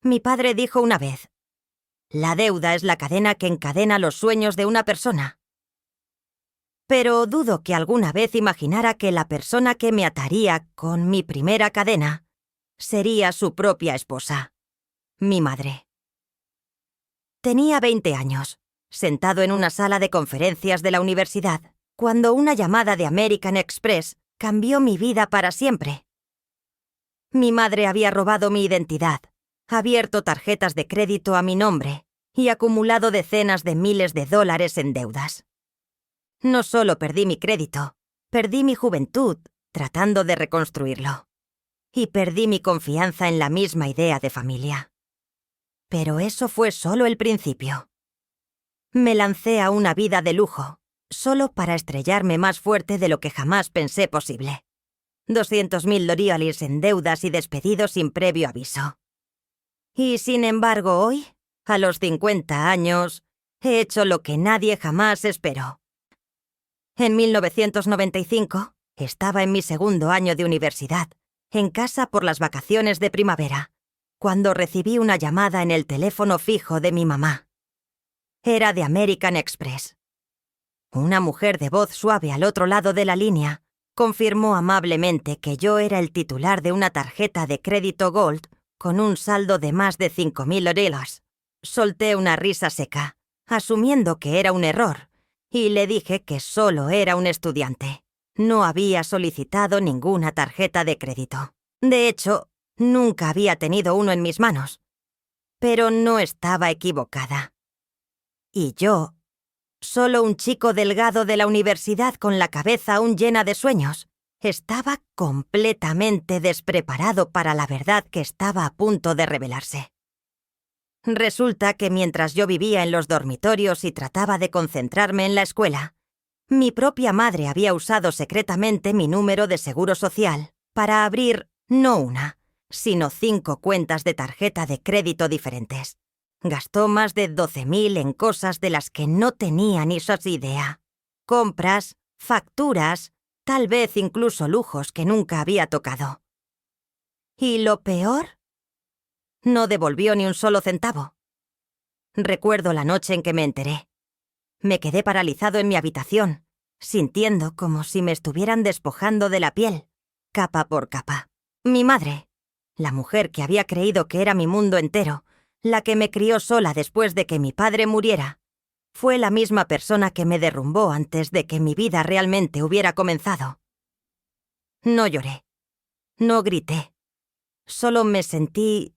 Mi padre dijo una vez: la deuda es la cadena que encadena los sueños de una persona. Pero dudo que alguna vez imaginara que la persona que me ataría con mi primera cadena sería su propia esposa, mi madre. Tenía 20 años, sentado en una sala de conferencias de la universidad, cuando una llamada de American Express cambió mi vida para siempre. Mi madre había robado mi identidad, abierto tarjetas de crédito a mi nombre y acumulado decenas de miles de dólares en deudas. No solo perdí mi crédito, perdí mi juventud tratando de reconstruirlo. Y perdí mi confianza en la misma idea de familia. Pero eso fue solo el principio. Me lancé a una vida de lujo, solo para estrellarme más fuerte de lo que jamás pensé posible. $200,000 en deudas y despedidos sin previo aviso. Y sin embargo hoy, a los 50 años, he hecho lo que nadie jamás esperó. En 1995, estaba en mi segundo año de universidad, en casa por las vacaciones de primavera, cuando recibí una llamada en el teléfono fijo de mi mamá. Era de American Express. Una mujer de voz suave al otro lado de la línea confirmó amablemente que yo era el titular de una tarjeta de crédito Gold con un saldo de más de $5,000. Solté una risa seca, asumiendo que era un error, y le dije que solo era un estudiante. No había solicitado ninguna tarjeta de crédito. De hecho, nunca había tenido uno en mis manos. Pero no estaba equivocada. Y yo, solo un chico delgado de la universidad con la cabeza aún llena de sueños, estaba completamente despreparado para la verdad que estaba a punto de revelarse. Resulta que mientras yo vivía en los dormitorios y trataba de concentrarme en la escuela, mi propia madre había usado secretamente mi número de seguro social para abrir no una, sino 5 cuentas de tarjeta de crédito diferentes. Gastó más de 12,000 en cosas de las que no tenía ni idea. Compras, facturas, tal vez incluso lujos que nunca había tocado. ¿Y lo peor? No devolvió ni un solo centavo. Recuerdo la noche en que me enteré. Me quedé paralizado en mi habitación, sintiendo como si me estuvieran despojando de la piel, capa por capa. Mi madre, la mujer que había creído que era mi mundo entero, la que me crió sola después de que mi padre muriera, fue la misma persona que me derrumbó antes de que mi vida realmente hubiera comenzado. No lloré, no grité, solo me sentí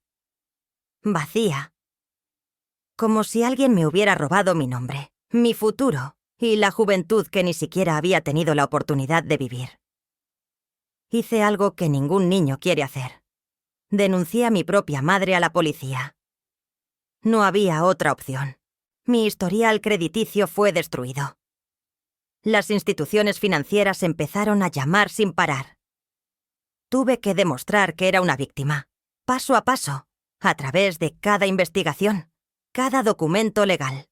vacía, como si alguien me hubiera robado mi nombre, mi futuro y la juventud que ni siquiera había tenido la oportunidad de vivir. Hice algo que ningún niño quiere hacer. Denuncié a mi propia madre a la policía. No había otra opción. Mi historial crediticio fue destruido. Las instituciones financieras empezaron a llamar sin parar. Tuve que demostrar que era una víctima, paso a paso, a través de cada investigación, cada documento legal.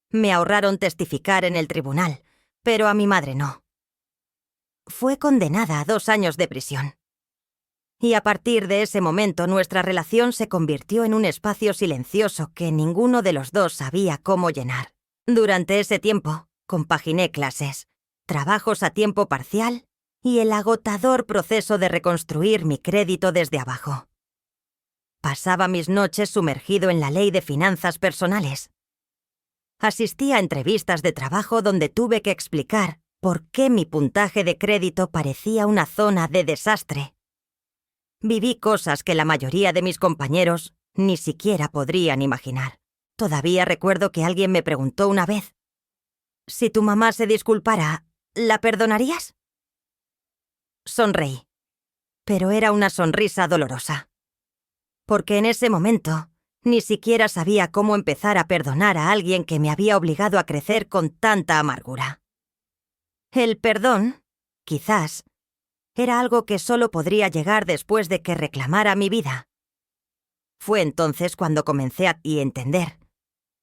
Me ahorraron testificar en el tribunal, pero a mi madre no. Fue condenada a 2 años de prisión. Y a partir de ese momento nuestra relación se convirtió en un espacio silencioso que ninguno de los dos sabía cómo llenar. Durante ese tiempo, compaginé clases, trabajos a tiempo parcial y el agotador proceso de reconstruir mi crédito desde abajo. Pasaba mis noches sumergido en la ley de finanzas personales. Asistí a entrevistas de trabajo donde tuve que explicar por qué mi puntaje de crédito parecía una zona de desastre. Viví cosas que la mayoría de mis compañeros ni siquiera podrían imaginar. Todavía recuerdo que alguien me preguntó una vez: «Si tu mamá se disculpara, ¿la perdonarías?». Sonreí, pero era una sonrisa dolorosa. Porque en ese momento ni siquiera sabía cómo empezar a perdonar a alguien que me había obligado a crecer con tanta amargura. El perdón, quizás, era algo que solo podría llegar después de que reclamara mi vida. Fue entonces cuando comencé a entender.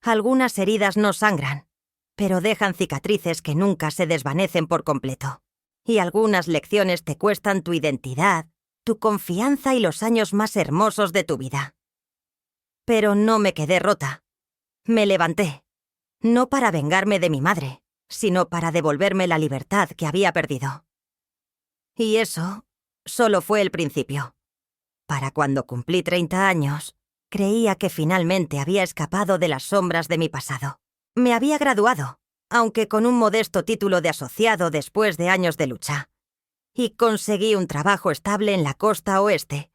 Algunas heridas no sangran, pero dejan cicatrices que nunca se desvanecen por completo. Y algunas lecciones te cuestan tu identidad, tu confianza y los años más hermosos de tu vida. Pero no me quedé rota. Me levanté, no para vengarme de mi madre, sino para devolverme la libertad que había perdido. Y eso solo fue el principio. Para cuando cumplí 30 años, creía que finalmente había escapado de las sombras de mi pasado. Me había graduado, aunque con un modesto título de asociado después de años de lucha. Y conseguí un trabajo estable en la costa oeste,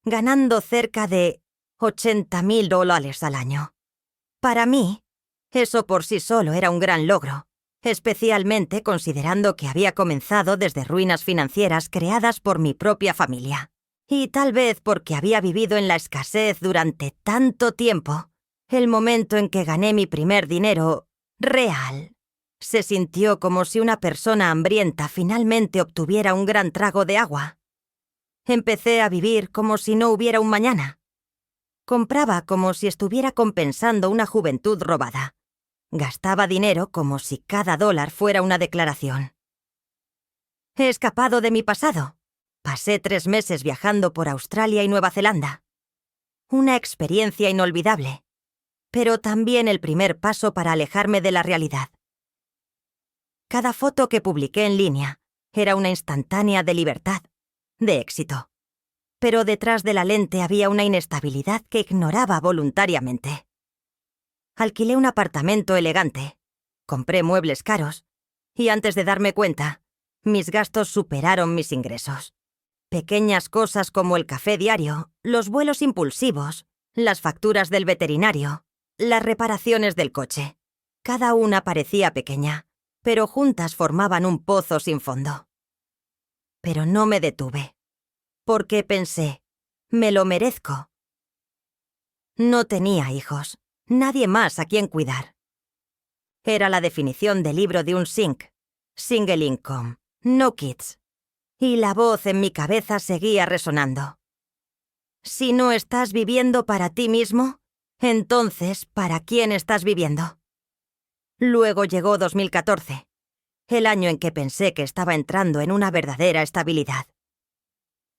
ganando cerca de $80,000 al año. Para mí, eso por sí solo era un gran logro, especialmente considerando que había comenzado desde ruinas financieras creadas por mi propia familia. Y tal vez porque había vivido en la escasez durante tanto tiempo, el momento en que gané mi primer dinero real se sintió como si una persona hambrienta finalmente obtuviera un gran trago de agua. Empecé a vivir como si no hubiera un mañana. Compraba como si estuviera compensando una juventud robada. Gastaba dinero como si cada dólar fuera una declaración. He escapado de mi pasado. Pasé 3 meses viajando por Australia y Nueva Zelanda. Una experiencia inolvidable, pero también el primer paso para alejarme de la realidad. Cada foto que publiqué en línea era una instantánea de libertad, de éxito. Pero detrás de la lente había una inestabilidad que ignoraba voluntariamente. Alquilé un apartamento elegante, compré muebles caros, y antes de darme cuenta, mis gastos superaron mis ingresos. Pequeñas cosas como el café diario, los vuelos impulsivos, las facturas del veterinario, las reparaciones del coche. Cada una parecía pequeña, pero juntas formaban un pozo sin fondo. Pero no me detuve, porque pensé, me lo merezco. No tenía hijos, nadie más a quien cuidar. Era la definición del libro de un single income, no kids. Y la voz en mi cabeza seguía resonando. Si no estás viviendo para ti mismo, entonces, ¿para quién estás viviendo? Luego llegó 2014, el año en que pensé que estaba entrando en una verdadera estabilidad.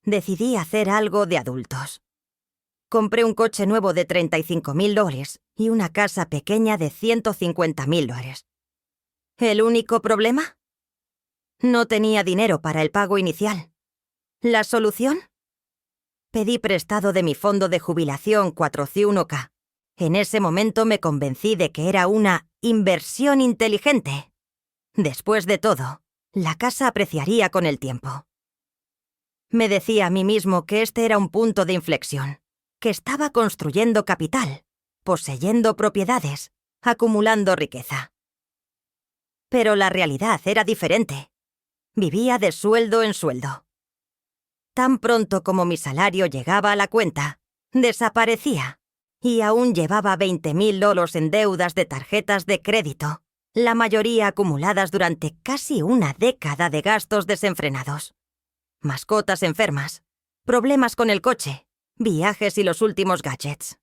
Decidí hacer algo de adultos. Compré un coche nuevo de $35,000 y una casa pequeña de $150,000. ¿El único problema? No tenía dinero para el pago inicial. ¿La solución? Pedí prestado de mi fondo de jubilación 401k. En ese momento me convencí de que era una inversión inteligente. Después de todo, la casa apreciaría con el tiempo. Me decía a mí mismo que este era un punto de inflexión, que estaba construyendo capital, poseyendo propiedades, acumulando riqueza. Pero la realidad era diferente. Vivía de sueldo en sueldo. Tan pronto como mi salario llegaba a la cuenta, desaparecía. Y aún llevaba $20,000 en deudas de tarjetas de crédito, la mayoría acumuladas durante casi una década de gastos desenfrenados. Mascotas enfermas, problemas con el coche, viajes y los últimos gadgets.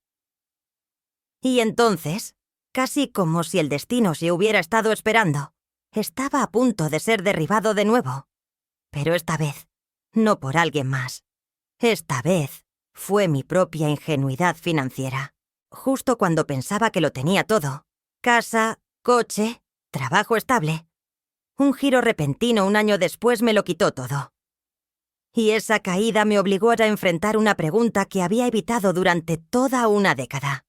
Y entonces, casi como si el destino se hubiera estado esperando, estaba a punto de ser derribado de nuevo. Pero esta vez, no por alguien más. Esta vez fue mi propia ingenuidad financiera. Justo cuando pensaba que lo tenía todo, casa, coche, trabajo estable, un giro repentino un año después me lo quitó todo. Y esa caída me obligó a enfrentar una pregunta que había evitado durante toda una década.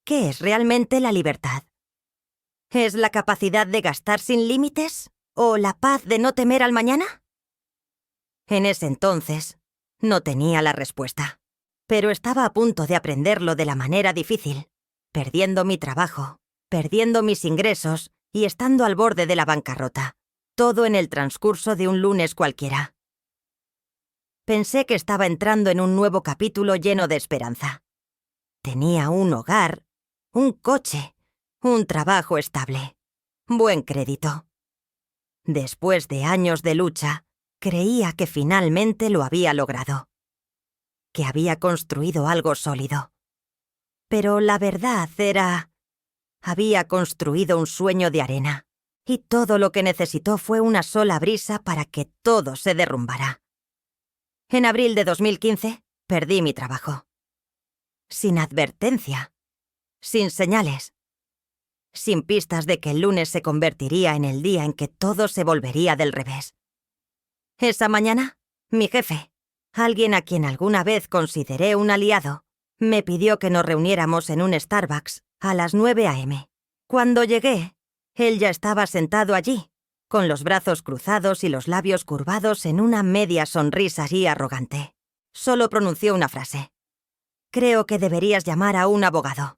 ¿Qué es realmente la libertad? ¿Es la capacidad de gastar sin límites? ¿O la paz de no temer al mañana? En ese entonces, no tenía la respuesta. Pero estaba a punto de aprenderlo de la manera difícil, perdiendo mi trabajo, perdiendo mis ingresos y estando al borde de la bancarrota, todo en el transcurso de un lunes cualquiera. Pensé que estaba entrando en un nuevo capítulo lleno de esperanza. Tenía un hogar, un coche, un trabajo estable, buen crédito. Después de años de lucha, creía que finalmente lo había logrado, que había construido algo sólido. Pero la verdad era... había construido un sueño de arena, y todo lo que necesitó fue una sola brisa para que todo se derrumbara. En abril de 2015, perdí mi trabajo. sin advertencia, sin señales, sin pistas de que el lunes se convertiría en el día en que todo se volvería del revés. Esa mañana, mi jefe, alguien a quien alguna vez consideré un aliado, me pidió que nos reuniéramos en un Starbucks a las 9 a.m. Cuando llegué, él ya estaba sentado allí, con los brazos cruzados y los labios curvados en una media sonrisa así arrogante. Solo pronunció una frase. Creo que deberías llamar a un abogado.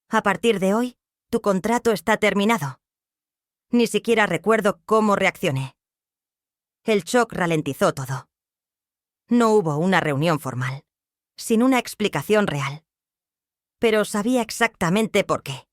A partir de hoy, tu contrato está terminado. Ni siquiera recuerdo cómo reaccioné. El shock ralentizó todo. No hubo una reunión formal, sin una explicación real. Pero sabía exactamente por qué.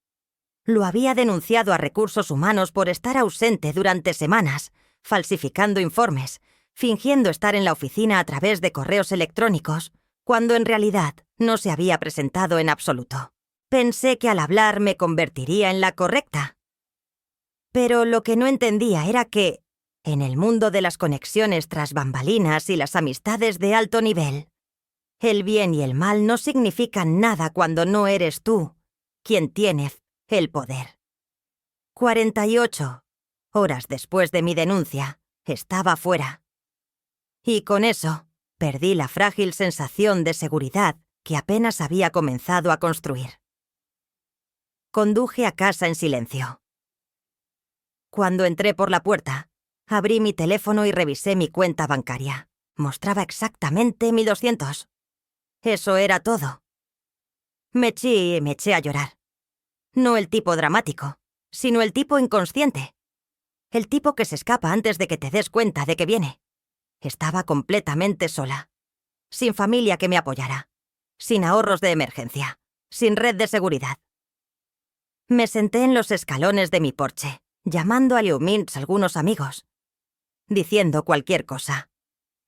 Lo había denunciado a Recursos Humanos por estar ausente durante semanas, falsificando informes, fingiendo estar en la oficina a través de correos electrónicos, cuando en realidad no se había presentado en absoluto. Pensé que al hablar me convertiría en la correcta. Pero lo que no entendía era que, en el mundo de las conexiones tras bambalinas y las amistades de alto nivel, el bien y el mal no significan nada cuando no eres tú quien tiene el poder. 48 horas después de mi denuncia, estaba fuera. Y con eso, perdí la frágil sensación de seguridad que apenas había comenzado a construir. Conduje a casa en silencio. Cuando entré por la puerta, abrí mi teléfono y revisé mi cuenta bancaria. Mostraba exactamente 1.200. Eso era todo. Me eché a llorar. No el tipo dramático, sino el tipo inconsciente. El tipo que se escapa antes de que te des cuenta de que viene. Estaba completamente sola. Sin familia que me apoyara. Sin ahorros de emergencia. Sin red de seguridad. Me senté en los escalones de mi porche, llamando a Leumins a algunos amigos. Diciendo cualquier cosa.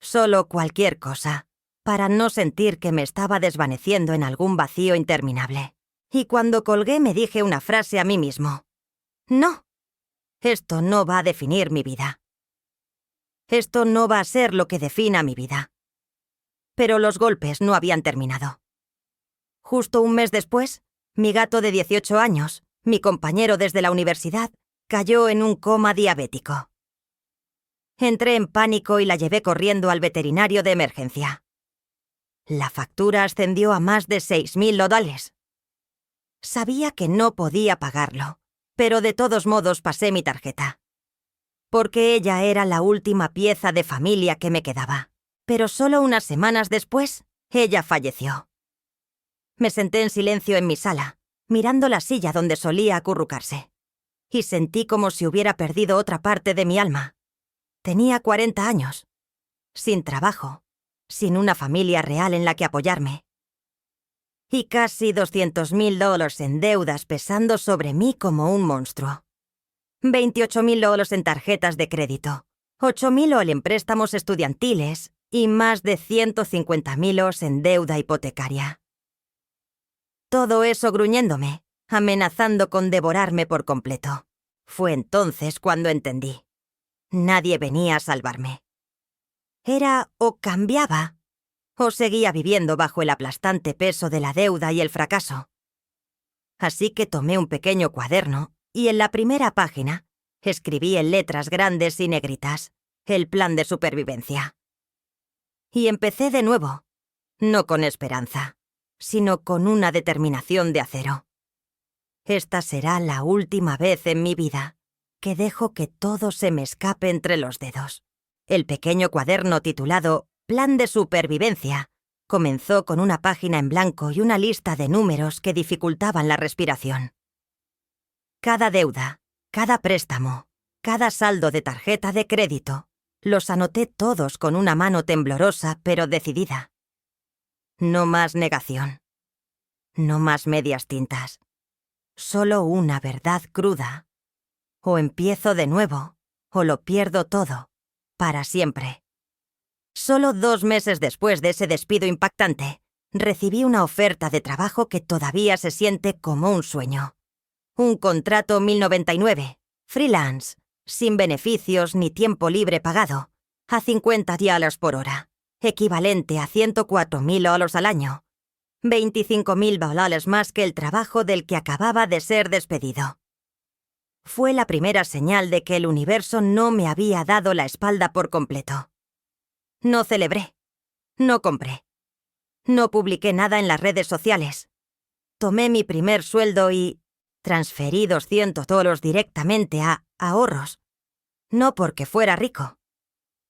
Solo cualquier cosa. Para no sentir que me estaba desvaneciendo en algún vacío interminable. Y cuando colgué me dije una frase a mí mismo. No. Esto no va a definir mi vida. Esto no va a ser lo que defina mi vida. Pero los golpes no habían terminado. Justo un mes después, mi gato de 18 años, mi compañero desde la universidad, cayó en un coma diabético. Entré en pánico y la llevé corriendo al veterinario de emergencia. La factura ascendió a más de $6.000. Sabía que no podía pagarlo, pero de todos modos pasé mi tarjeta. Porque ella era la última pieza de familia que me quedaba. Pero solo unas semanas después, ella falleció. Me senté en silencio en mi sala, mirando la silla donde solía acurrucarse. Y sentí como si hubiera perdido otra parte de mi alma. Tenía 40 años, sin trabajo, sin una familia real en la que apoyarme. Y casi $200.000 en deudas pesando sobre mí como un monstruo. $28.000 en tarjetas de crédito, $8.000 en préstamos estudiantiles y más de $150.000 en deuda hipotecaria. Todo eso gruñéndome, amenazando con devorarme por completo. Fue entonces cuando entendí. Nadie venía a salvarme. Era o cambiaba, o seguía viviendo bajo el aplastante peso de la deuda y el fracaso. Así que tomé un pequeño cuaderno y en la primera página escribí en letras grandes y negritas el plan de supervivencia. Y empecé de nuevo, no con esperanza, sino con una determinación de acero. Esta será la última vez en mi vida que dejo que todo se me escape entre los dedos. El pequeño cuaderno titulado Plan de Supervivencia comenzó con una página en blanco y una lista de números que dificultaban la respiración. Cada deuda, cada préstamo, cada saldo de tarjeta de crédito, los anoté todos con una mano temblorosa pero decidida. No más negación. No más medias tintas. Solo una verdad cruda. O empiezo de nuevo, o lo pierdo todo, para siempre. Solo 2 meses después de ese despido impactante, recibí una oferta de trabajo que todavía se siente como un sueño. Un contrato 1099, freelance, sin beneficios ni tiempo libre pagado, a $50 por hora, equivalente a $104.000 al año. $25.000 más que el trabajo del que acababa de ser despedido. Fue la primera señal de que el universo no me había dado la espalda por completo. No celebré. No compré. No publiqué nada en las redes sociales. Tomé mi primer sueldo y transferí $200 directamente a ahorros. No porque fuera rico,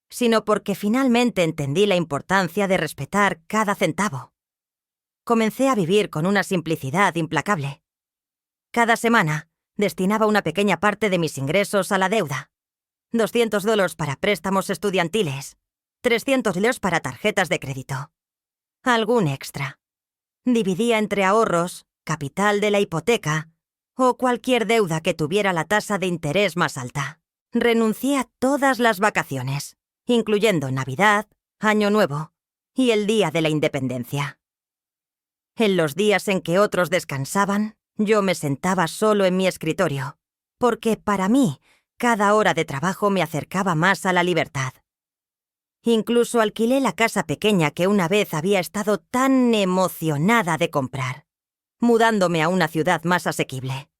sino porque finalmente entendí la importancia de respetar cada centavo. Comencé a vivir con una simplicidad implacable. Cada semana destinaba una pequeña parte de mis ingresos a la deuda. $200 para préstamos estudiantiles, $300 para tarjetas de crédito. Algún extra. Dividía entre ahorros, capital de la hipoteca o cualquier deuda que tuviera la tasa de interés más alta. Renuncié a todas las vacaciones, incluyendo Navidad, Año Nuevo y el Día de la Independencia. En los días en que otros descansaban, yo me sentaba solo en mi escritorio, porque para mí, cada hora de trabajo me acercaba más a la libertad. Incluso alquilé la casa pequeña que una vez había estado tan emocionada de comprar, mudándome a una ciudad más asequible.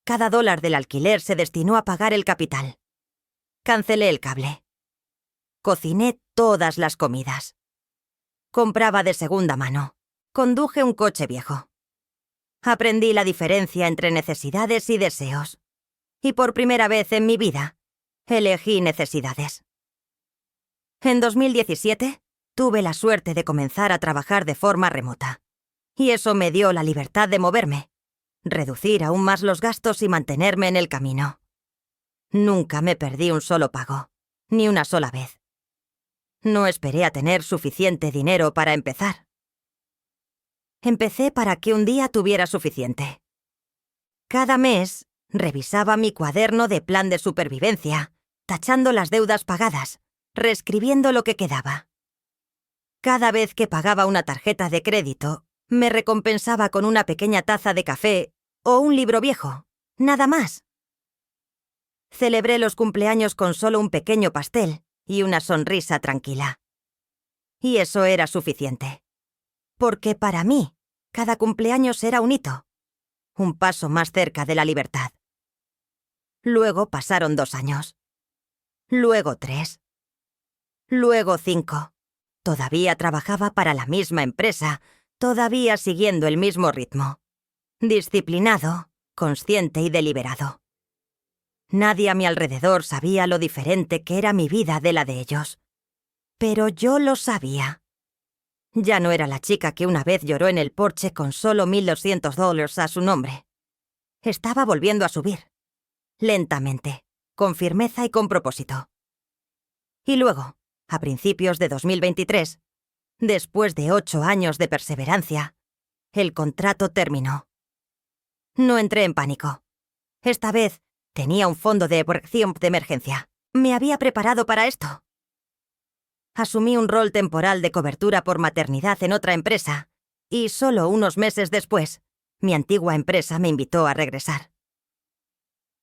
Cada $1 del alquiler se destinó a pagar el capital. Cancelé el cable. Cociné todas las comidas. Compraba de segunda mano. Conduje un coche viejo. Aprendí la diferencia entre necesidades y deseos. Y por primera vez en mi vida, elegí necesidades. En 2017, tuve la suerte de comenzar a trabajar de forma remota. Y eso me dio la libertad de moverme, reducir aún más los gastos y mantenerme en el camino. Nunca me perdí un solo pago, ni una sola vez. No esperé a tener suficiente dinero para empezar. Empecé para que un día tuviera suficiente. Cada mes, revisaba mi cuaderno de plan de supervivencia, tachando las deudas pagadas, reescribiendo lo que quedaba. Cada vez que pagaba una tarjeta de crédito, me recompensaba con una pequeña taza de café o un libro viejo, nada más. Celebré los cumpleaños con solo un pequeño pastel y una sonrisa tranquila. Y eso era suficiente. Porque para mí, cada cumpleaños era un hito, un paso más cerca de la libertad. Luego pasaron 2 años. Luego 3. Luego 5. Todavía trabajaba para la misma empresa, todavía siguiendo el mismo ritmo. Disciplinado, consciente y deliberado. Nadie a mi alrededor sabía lo diferente que era mi vida de la de ellos. Pero yo lo sabía. Ya no era la chica que una vez lloró en el porche con solo $1.200 a su nombre. Estaba volviendo a subir. Lentamente, con firmeza y con propósito. Y luego, a principios de 2023, después de 8 años de perseverancia, el contrato terminó. No entré en pánico. Esta vez tenía un fondo de emergencia de emergencia. Me había preparado para esto. Asumí un rol temporal de cobertura por maternidad en otra empresa, y solo unos meses después, mi antigua empresa me invitó a regresar.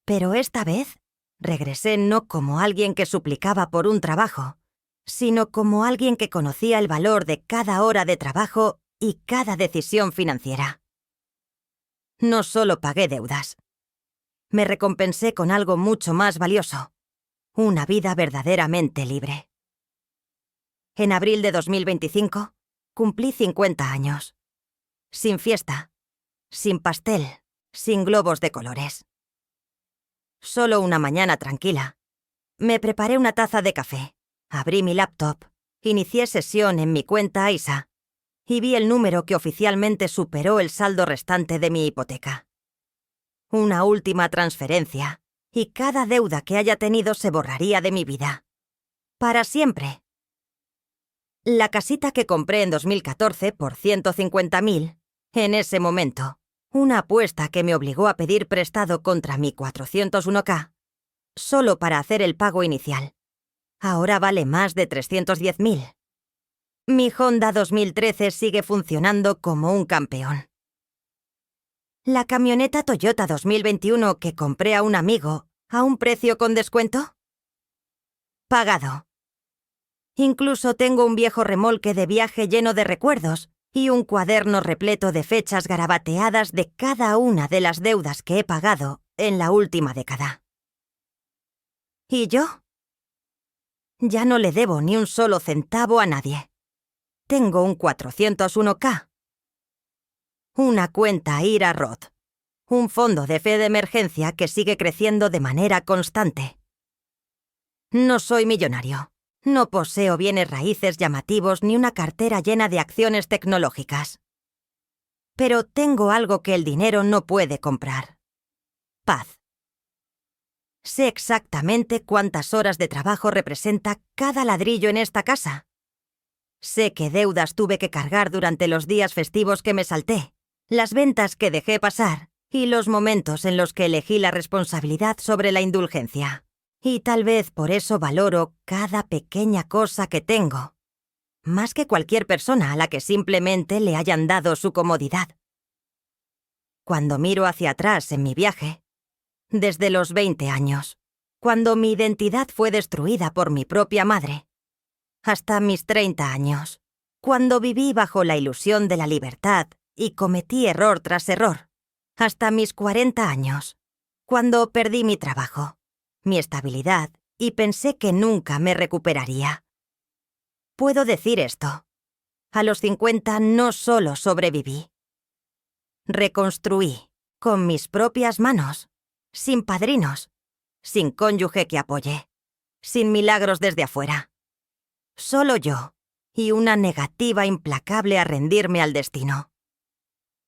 Pero esta vez, regresé no como alguien que suplicaba por un trabajo, sino como alguien que conocía el valor de cada hora de trabajo y cada decisión financiera. No solo pagué deudas. Me recompensé con algo mucho más valioso, una vida verdaderamente libre. En abril de 2025, cumplí 50 años. Sin fiesta, sin pastel, sin globos de colores. Solo una mañana tranquila. Me preparé una taza de café, abrí mi laptop, inicié sesión en mi cuenta ISA y vi el número que oficialmente superó el saldo restante de mi hipoteca. Una última transferencia, y cada deuda que haya tenido se borraría de mi vida. Para siempre. La casita que compré en 2014 por $150.000, en ese momento, una apuesta que me obligó a pedir prestado contra mi 401k, solo para hacer el pago inicial. Ahora vale más de $310.000. Mi Honda 2013 sigue funcionando como un campeón. La camioneta Toyota 2021 que compré a un amigo a un precio con descuento. Pagado. Incluso tengo un viejo remolque de viaje lleno de recuerdos y un cuaderno repleto de fechas garabateadas de cada una de las deudas que he pagado en la última década. ¿Y yo? Ya no le debo ni un solo centavo a nadie. Tengo un 401k, una cuenta IRA Roth, un fondo de fe de emergencia que sigue creciendo de manera constante. No soy millonario. No poseo bienes raíces llamativos ni una cartera llena de acciones tecnológicas. Pero tengo algo que el dinero no puede comprar: paz. Sé exactamente cuántas horas de trabajo representa cada ladrillo en esta casa. Sé qué deudas tuve que cargar durante los días festivos que me salté, las ventas que dejé pasar y los momentos en los que elegí la responsabilidad sobre la indulgencia. Y tal vez por eso valoro cada pequeña cosa que tengo, más que cualquier persona a la que simplemente le hayan dado su comodidad. Cuando miro hacia atrás en mi viaje, desde los 20 años, cuando mi identidad fue destruida por mi propia madre, hasta mis 30 años, cuando viví bajo la ilusión de la libertad y cometí error tras error, hasta mis 40 años, cuando perdí mi trabajo, mi estabilidad y pensé que nunca me recuperaría. Puedo decir esto: a los 50 no solo sobreviví, reconstruí con mis propias manos, sin padrinos, sin cónyuge que apoye, sin milagros desde afuera. Solo yo y una negativa implacable a rendirme al destino.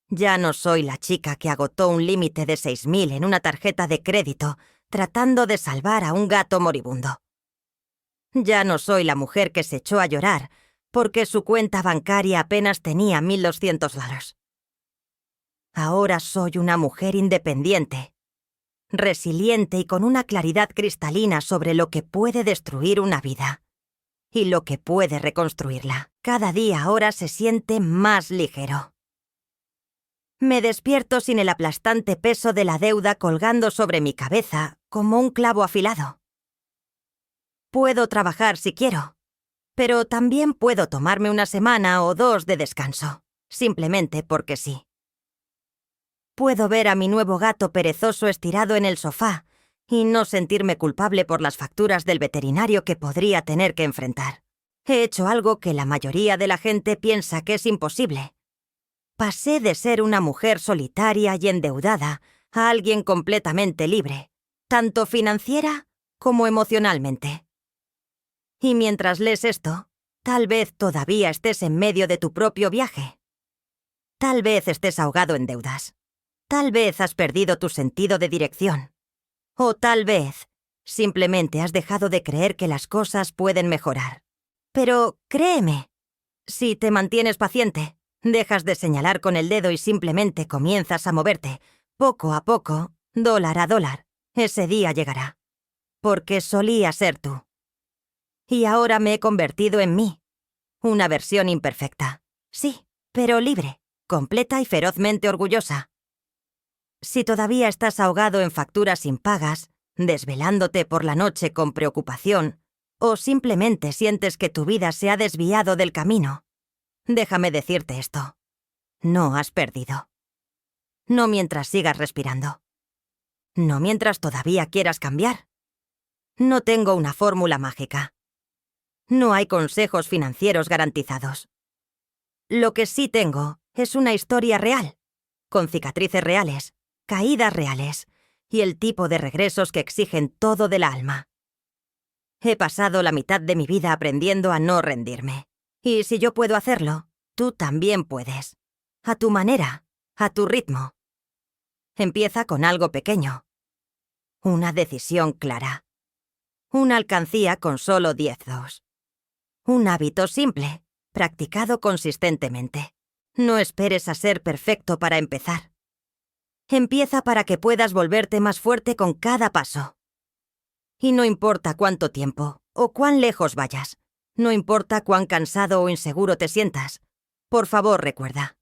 Ya no soy la chica que agotó un límite de 6.000 en una tarjeta de crédito tratando de salvar a un gato moribundo. Ya no soy la mujer que se echó a llorar porque su cuenta bancaria apenas tenía $1.200. Ahora soy una mujer independiente, resiliente y con una claridad cristalina sobre lo que puede destruir una vida y lo que puede reconstruirla. Cada día ahora se siente más ligero. Me despierto sin el aplastante peso de la deuda colgando sobre mi cabeza como un clavo afilado. Puedo trabajar si quiero, pero también puedo tomarme una semana o 2 de descanso, simplemente porque sí. Puedo ver a mi nuevo gato perezoso estirado en el sofá y no sentirme culpable por las facturas del veterinario que podría tener que enfrentar. He hecho algo que la mayoría de la gente piensa que es imposible. Pasé de ser una mujer solitaria y endeudada a alguien completamente libre, tanto financiera como emocionalmente. Y mientras lees esto, tal vez todavía estés en medio de tu propio viaje. Tal vez estés ahogado en deudas. Tal vez has perdido tu sentido de dirección. O tal vez simplemente has dejado de creer que las cosas pueden mejorar. Pero créeme, si te mantienes paciente, dejas de señalar con el dedo y simplemente comienzas a moverte, poco a poco, dólar a dólar, ese día llegará. Porque solía ser tú. Y ahora me he convertido en mí. Una versión imperfecta. Sí, pero libre, completa y ferozmente orgullosa. Si todavía estás ahogado en facturas impagas, desvelándote por la noche con preocupación, o simplemente sientes que tu vida se ha desviado del camino, déjame decirte esto: no has perdido. No mientras sigas respirando. No mientras todavía quieras cambiar. No tengo una fórmula mágica. No hay consejos financieros garantizados. Lo que sí tengo es una historia real, con cicatrices reales, caídas reales y el tipo de regresos que exigen todo del alma. He pasado la mitad de mi vida aprendiendo a no rendirme. Y si yo puedo hacerlo, tú también puedes. A tu manera, a tu ritmo. Empieza con algo pequeño. Una decisión clara. Una alcancía con solo 10 dos. Un hábito simple, practicado consistentemente. No esperes a ser perfecto para empezar. Empieza para que puedas volverte más fuerte con cada paso. Y no importa cuánto tiempo o cuán lejos vayas, no importa cuán cansado o inseguro te sientas, por favor recuerda: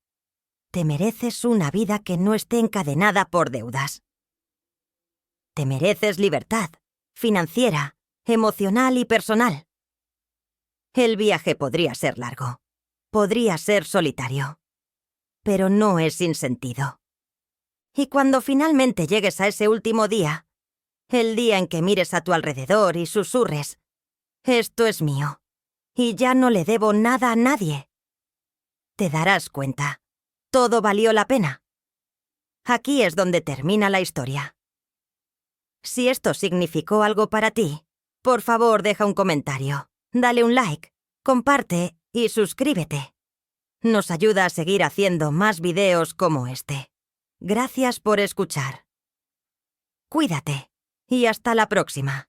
te mereces una vida que no esté encadenada por deudas. Te mereces libertad, financiera, emocional y personal. El viaje podría ser largo, podría ser solitario. Pero no es sin sentido. Y cuando finalmente llegues a ese último día, el día en que mires a tu alrededor y susurres, «Esto es mío, y ya no le debo nada a nadie», te darás cuenta. Todo valió la pena. Aquí es donde termina la historia. Si esto significó algo para ti, por favor deja un comentario, dale un like, comparte y suscríbete. Nos ayuda a seguir haciendo más videos como este. Gracias por escuchar. Cuídate y hasta la próxima.